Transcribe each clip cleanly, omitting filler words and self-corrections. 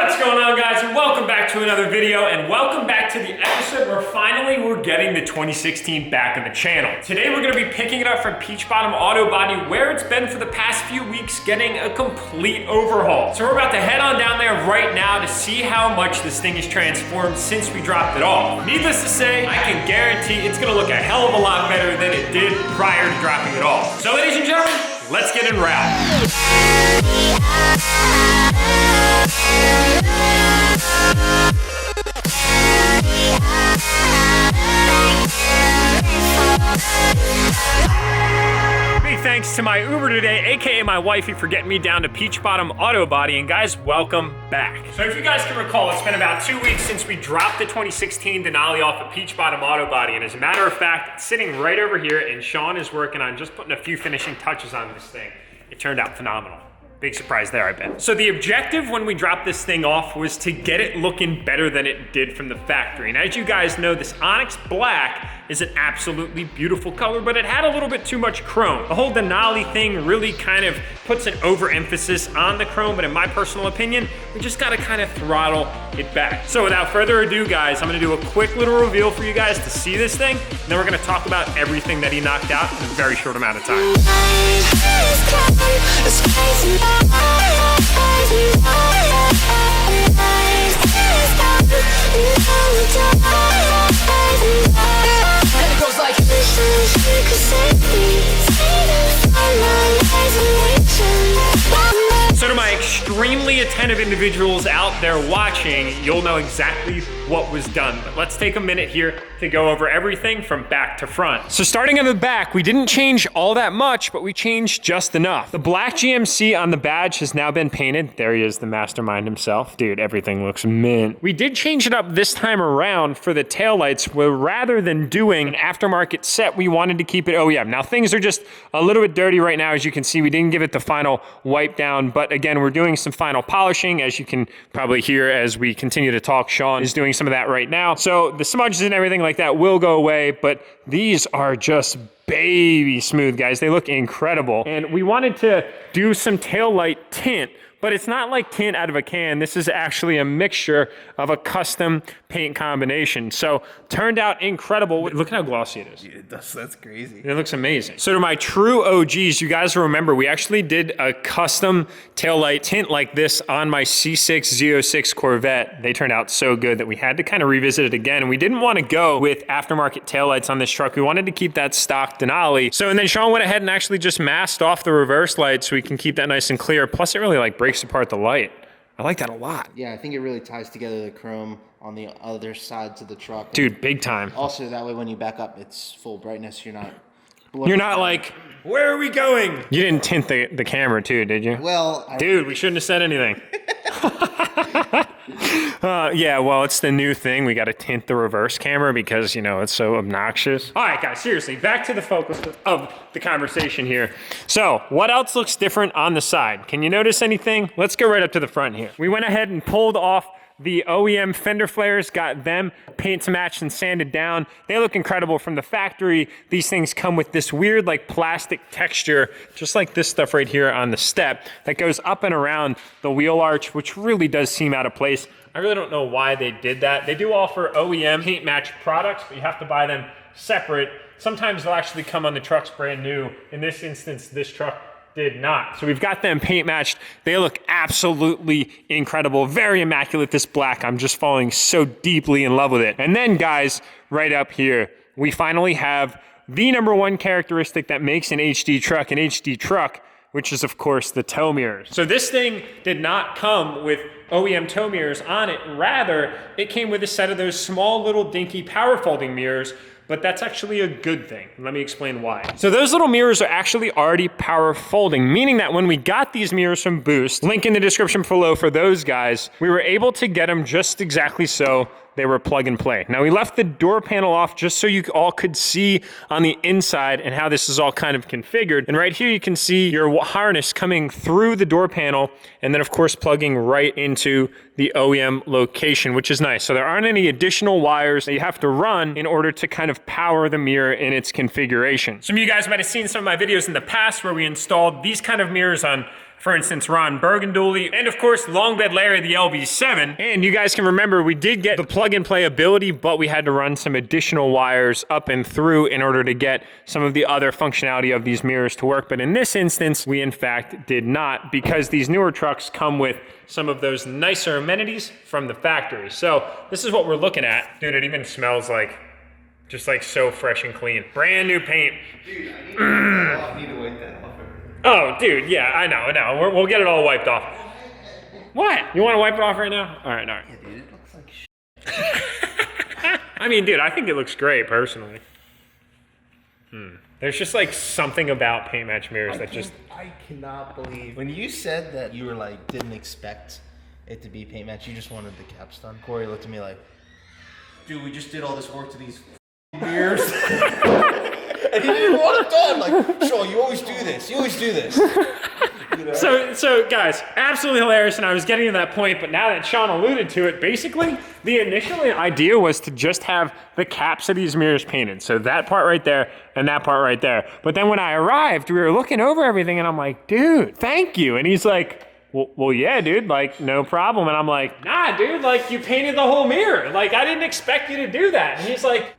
What's going on, guys, and welcome back to another video, and welcome back to the episode where finally we're getting the 2016 back on the channel. Today we're going to be picking it up from Peach Bottom Auto Body, where it's been for the past few weeks, getting a complete overhaul. So we're about to head on down there right now to see how much this thing has transformed since we dropped it off. Needless to say, I can guarantee it's going to look a hell of a lot better than it did prior to dropping it off. So ladies and gentlemen, let's get en route. Big thanks to my Uber today, aka my wifey, for getting me down to Peach Bottom Auto Body, and guys, welcome back. So if you guys can recall, it's been about 2 weeks since we dropped the 2016 Denali off of Peach Bottom Auto Body, and as a matter of fact, it's sitting right over here, and Sean is working on just putting a few finishing touches on this thing. It turned out phenomenal. Big surprise there, I bet. So the objective when we dropped this thing off was to get it looking better than it did from the factory. And as you guys know, this Onyx Black is an absolutely beautiful color, but it had a little bit too much chrome. The whole Denali thing really kind of puts an overemphasis on the chrome, but in my personal opinion, we just gotta kind of throttle it back. So without further ado, guys, I'm gonna do a quick little reveal for you guys to see this thing, and then we're gonna talk about everything that he knocked out in a very short amount of time. So to my extremely attentive individuals out there watching, you'll know exactly what was done. But let's take a minute here to go over everything from back to front. So starting on the back, we didn't change all that much, but we changed just enough. The black GMC on the badge has now been painted. There he is, the mastermind himself. Dude, everything looks mint. We did change it up this time around for the taillights, where rather than doing an aftermarket set, we wanted to keep it OEM. Now things are just a little bit dirty right now. As you can see, we didn't give it the final wipe down, but again, we're doing some final polishing, as you can probably hear as we continue to talk. Sean is doing some of that right now. So the smudges and everything like that will go away, but these are just baby smooth, guys. They look incredible. And we wanted to do some taillight tint, but it's not like tint out of a can. This is actually a mixture of a custom paint combination. So turned out incredible. Look at how glossy it is. Yeah, that's crazy. It looks amazing. So to my true OGs, you guys remember we actually did a custom taillight tint like this on my C6 Z06 Corvette. They turned out so good that we had to kind of revisit it again. And we didn't want to go with aftermarket taillights on this truck. We wanted to keep that stock Denali. So and then Sean went ahead and actually just masked off the reverse light so we can keep that nice and clear. Plus it really like breaks apart the light. I like that a lot. Yeah, I think it really ties together the chrome on the other sides of the truck. Dude, big time. Also, that way when you back up, it's full brightness. You're not like, where are we going? You didn't tint the camera too, did you? Well, dude, we shouldn't have said anything. Yeah, well, it's the new thing. We got to tint the reverse camera because, you know, it's so obnoxious. All right, guys, seriously, back to the focus of the conversation here. So what else looks different on the side? Can you notice anything? Let's go right up to the front here. We went ahead and pulled off the OEM fender flares, got them paint matched and sanded down. They look incredible from the factory. These things come with this weird like plastic texture, just like this stuff right here on the step that goes up and around the wheel arch, which really does seem out of place. I really don't know why they did that. They do offer OEM paint match products, but you have to buy them separate. Sometimes they'll actually come on the trucks brand new. In this instance, this truck did not. So we've got them paint matched. They look absolutely incredible. Very immaculate, this black. I'm just falling so deeply in love with it. And then guys, right up here, we finally have the #1 characteristic that makes an HD truck, which is of course the tow mirrors. So this thing did not come with OEM tow mirrors on it. Rather, it came with a set of those small little dinky power folding mirrors, but that's actually a good thing. Let me explain why. So those little mirrors are actually already power folding, meaning that when we got these mirrors from Boost, link in the description below for those guys, we were able to get them just exactly so they were plug and play. Now we left the door panel off just so you all could see on the inside and how this is all kind of configured. And right here you can see your harness coming through the door panel and then of course plugging right into the OEM location, which is nice. So there aren't any additional wires that you have to run in order to kind of power the mirror in its configuration. Some of you guys might have seen some of my videos in the past where we installed these kind of mirrors on for instance, Ron Burgundy, and of course, Long Bed Larry, the LB7. And you guys can remember, we did get the plug and play ability, but we had to run some additional wires up and through in order to get some of the other functionality of these mirrors to work. But in this instance, we in fact did not, because these newer trucks come with some of those nicer amenities from the factory. So this is what we're looking at. Dude, it even smells like, just like so fresh and clean. Brand new paint. Dude, I need to wipe that off. Oh, dude, yeah, I know. We'll get it all wiped off. What? You want to wipe it off right now? All right. Yeah, dude, it looks like shit. I mean, dude, I think it looks great, personally. There's just like something about paint match mirrors that just... I cannot believe. When you said that you were like, didn't expect it to be paint match, you just wanted the caps done. Corey looked at me like, dude, we just did all this work to these mirrors. And he didn't want it done. Like, Sean, you always do this. You always do this. You know? So guys, absolutely hilarious, and I was getting to that point, but now that Sean alluded to it, basically, the initial idea was to just have the caps of these mirrors painted. So that part right there, and that part right there. But then when I arrived, we were looking over everything, and I'm like, dude, thank you. And he's like, well, yeah, dude, like, no problem. And I'm like, nah, dude, like, you painted the whole mirror. Like, I didn't expect you to do that. And he's like,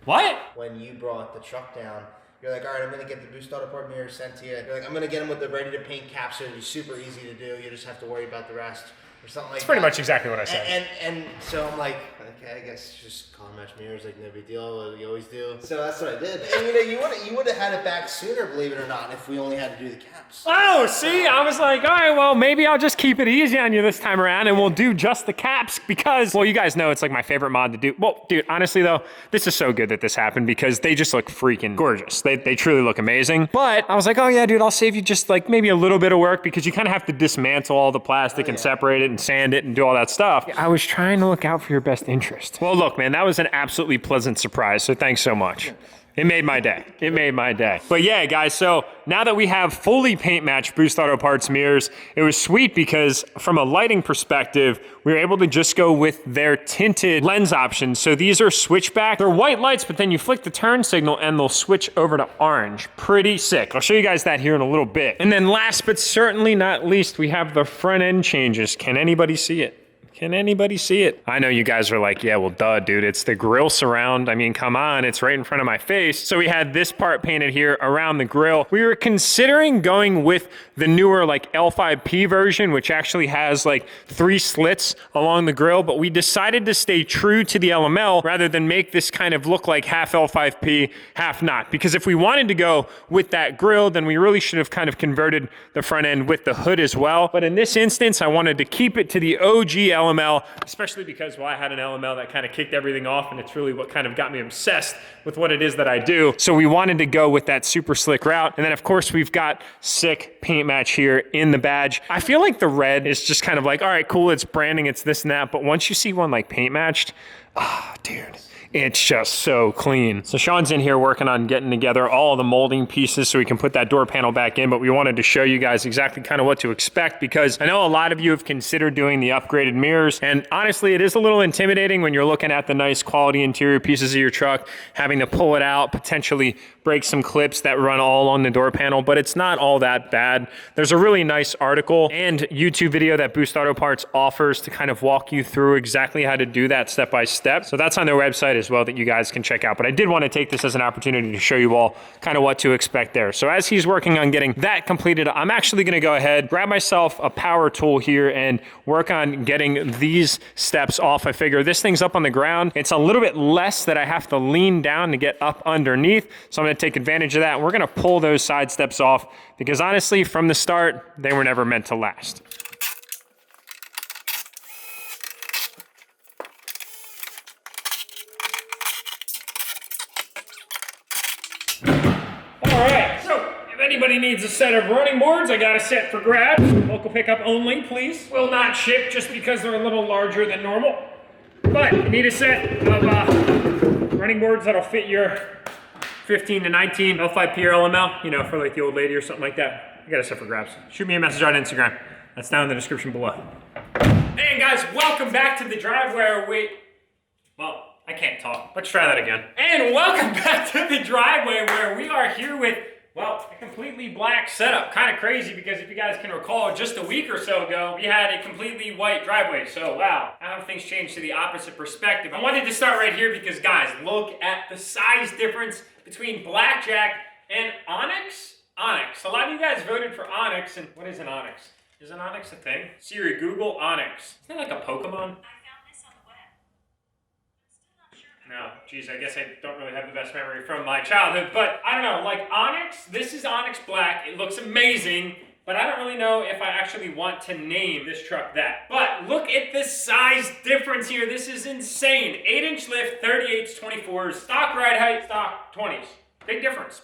what? When you brought the truck down, you're like, all right, I'm going to get the boost auto part mirror sent to you. You're like, I'm going to get them with the ready to paint caps. It'll be super easy to do. You just have to worry about the rest or something like that. That's pretty much exactly what I said. And so I'm like, okay, I guess just color match mirrors, like no big deal. You always do. So that's what I did. And you would have had it back sooner, believe it or not, if we only had to do the caps. Oh, see, I was like, all right, well, maybe I'll just keep it easy on you this time around and we'll do just the caps because, well, you guys know it's like my favorite mod to do. Well, dude, honestly though, this is so good that this happened because they just look freaking gorgeous. They truly look amazing. But I was like, oh yeah, dude, I'll save you just like maybe a little bit of work because you kind of have to dismantle all the plastic and separate it and sand it and do all that stuff. I was trying to look out for your best interest. Well, look, man, that was an absolutely pleasant surprise. So thanks so much. It made my day. It made my day. But yeah, guys, so now that we have fully paint matched Boost Auto Parts mirrors, it was sweet because from a lighting perspective, we were able to just go with their tinted lens options. So these are switchback. They're white lights, but then you flick the turn signal and they'll switch over to orange. Pretty sick. I'll show you guys that here in a little bit. And then last but certainly not least, we have the front end changes. Can anybody see it? Can anybody see it? I know you guys are like, yeah, well, duh, dude. It's the grill surround. I mean, come on. It's right in front of my face. So we had this part painted here around the grill. We were considering going with the newer like L5P version, which actually has like 3 slits along the grill, but we decided to stay true to the LML rather than make this kind of look like half L5P, half not. Because if we wanted to go with that grill, then we really should have kind of converted the front end with the hood as well. But in this instance, I wanted to keep it to the OG LML, especially because, well, I had an LML that kind of kicked everything off, and it's really what kind of got me obsessed with what it is that I do. So we wanted to go with that super slick route. And then, of course, we've got sick paint match here in the badge. I feel like the red is just kind of like, all right, cool, it's branding, it's this and that. But once you see one like paint matched, dude, it's just so clean. So Sean's in here working on getting together all the molding pieces so we can put that door panel back in, but we wanted to show you guys exactly kind of what to expect because I know a lot of you have considered doing the upgraded mirrors, and honestly, it is a little intimidating when you're looking at the nice quality interior pieces of your truck, having to pull it out, potentially break some clips that run all along the door panel, but it's not all that bad. There's a really nice article and YouTube video that Boost Auto Parts offers to kind of walk you through exactly how to do that step by step. So that's on their website as well that you guys can check out. But I did want to take this as an opportunity to show you all kind of what to expect there. So as he's working on getting that completed, I'm actually going to go ahead, grab myself a power tool here and work on getting these steps off. I figure this thing's up on the ground. It's a little bit less that I have to lean down to get up underneath. So I'm going to take advantage of that. And we're going to pull those side steps off because honestly, from the start, they were never meant to last. Alright, so if anybody needs a set of running boards, I got a set for grabs. Local pickup only, please. Will not ship just because they're a little larger than normal. But you need a set of running boards that'll fit your 15 to 19 L5P or LML, you know, for like the old lady or something like that. I got a set for grabs. Shoot me a message on Instagram. That's down in the description below. And guys, welcome back to the drive where well, I can't talk. Let's try that again. And welcome back to the driveway where we are here with, Well, a completely black setup. Kind of crazy because if you guys can recall, just a week or so ago, we had a completely white driveway. So, wow, how have things changed to the opposite perspective? I wanted to start right here because, guys, look at the size difference between Blackjack and Onyx. Onyx. A lot of you guys voted for Onyx, and what is an Onyx? Is an Onyx a thing? Siri, Google Onyx. Isn't that like a Pokemon? No, geez, I guess I don't really have the best memory from my childhood, but I don't know, like Onyx, this is Onyx Black, it looks amazing, but I don't really know if I actually want to name this truck that. But look at the size difference here, this is insane. 8-inch lift, 38s, 24s, stock ride height, stock 20s. Big difference,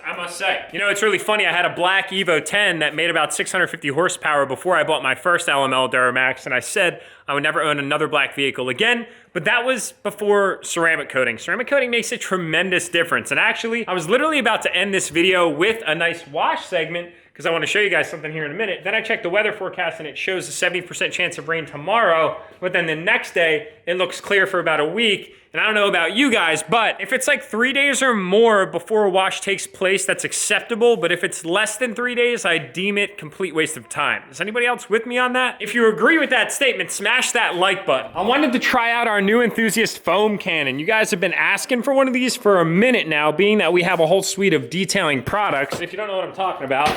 I must say. You know, it's really funny, I had a black Evo 10 that made about 650 horsepower before I bought my first LML Duramax, and I said I would never own another black vehicle again, but that was before ceramic coating. Ceramic coating makes a tremendous difference, and actually, I was literally about to end this video with a nice wash segment, because I want to show you guys something here in a minute. Then I checked the weather forecast and it shows a 70% chance of rain tomorrow, but then the next day, it looks clear for about a week. And I don't know about you guys, but if it's like 3 days or more before a wash takes place, that's acceptable. But if it's less than 3 days, I deem it complete waste of time. Is anybody else with me on that? If you agree with that statement, smash that like button. I wanted to try out our new Enthusiast foam cannon. You guys have been asking for one of these for a minute now, being that we have a whole suite of detailing products. If you don't know what I'm talking about,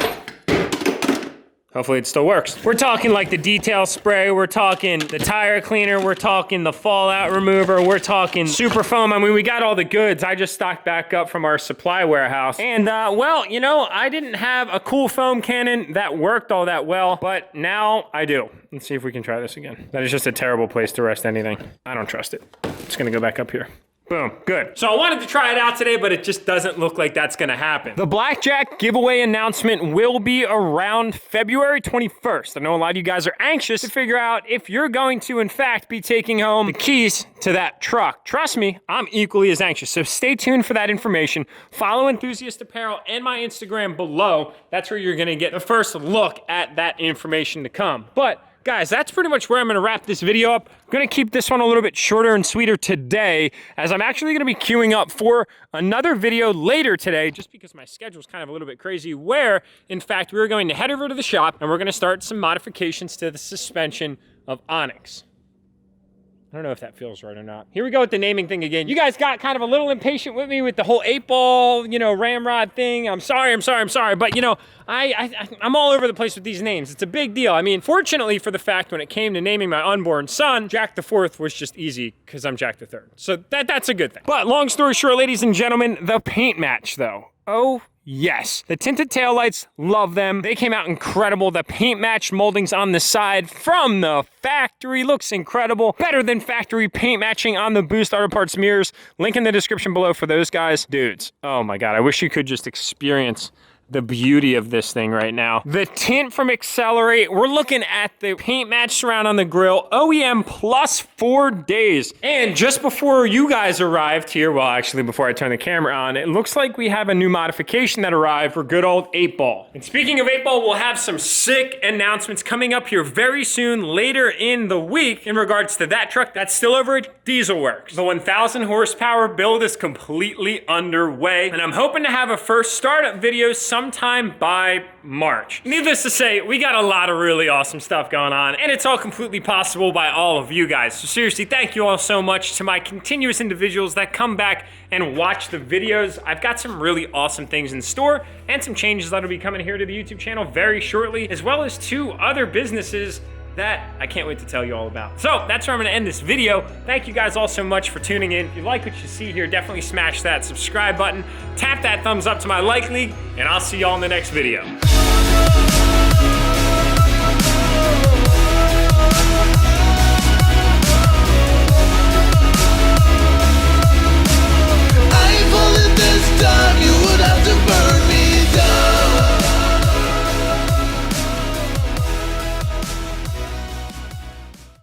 hopefully it still works. We're talking like the detail spray, we're talking the tire cleaner, we're talking the fallout remover, we're talking super foam. I mean, we got all the goods. I just stocked back up from our supply warehouse. And well, you know, I didn't have a cool foam cannon that worked all that well, but now I do. Let's see if we can try this again. That is just a terrible place to rest anything. I don't trust it. It's gonna go back up here. Boom, good. So I wanted to try it out today, but it just doesn't look like that's gonna happen. The Blackjack giveaway announcement will be around February 21st. I know a lot of you guys are anxious to figure out if you're going to, in fact, be taking home the keys to that truck. Trust me, I'm equally as anxious. So stay tuned for that information. Follow Enthusiast Apparel and my Instagram below. That's where you're gonna get the first look at that information to come. But guys, that's pretty much where I'm gonna wrap this video up. I'm gonna keep this one a little bit shorter and sweeter today, as I'm actually gonna be queuing up for another video later today, just because my schedule's kind of a little bit crazy, where, in fact, we're going to head over to the shop and we're gonna start some modifications to the suspension of Onyx. I don't know if that feels right or not. Here we go with the naming thing again. You guys got kind of a little impatient with me with the whole 8-ball, you know, ramrod thing. I'm sorry. But, you know, I'm all over the place with these names. It's a big deal. I mean, fortunately for the fact when it came to naming my unborn son, Jack the 4th was just easy because I'm Jack the 3rd. So that's a good thing. But long story short, ladies and gentlemen, the paint match though. Oh, yes. The tinted taillights, love them. They came out incredible. The paint match moldings on the side from the factory looks incredible. Better than factory paint matching on the Boost Auto Parts mirrors. Link in the description below for those guys. Dudes, oh my God, I wish you could just experience the beauty of this thing right now. The tint from Accelerate, we're looking at the paint match surround on the grill, OEM plus 4 days. And just before you guys arrived here, well, actually before I turn the camera on, it looks like we have a new modification that arrived for good old 8-ball. And speaking of 8-ball, we'll have some sick announcements coming up here very soon, later in the week, in regards to that truck that's still over at Diesel Works. The 1,000 horsepower build is completely underway, and I'm hoping to have a first startup video sometime by March. Needless to say, we got a lot of really awesome stuff going on, and it's all completely possible by all of you guys. So seriously, thank you all so much to my continuous individuals that come back and watch the videos. I've got some really awesome things in store and some changes that'll be coming here to the YouTube channel very shortly, as well as 2 other businesses that I can't wait to tell you all about. So that's where I'm gonna end this video. Thank you guys all so much for tuning in. If you like what you see here, definitely smash that subscribe button, tap that thumbs up to my like league, and I'll see y'all in the next video.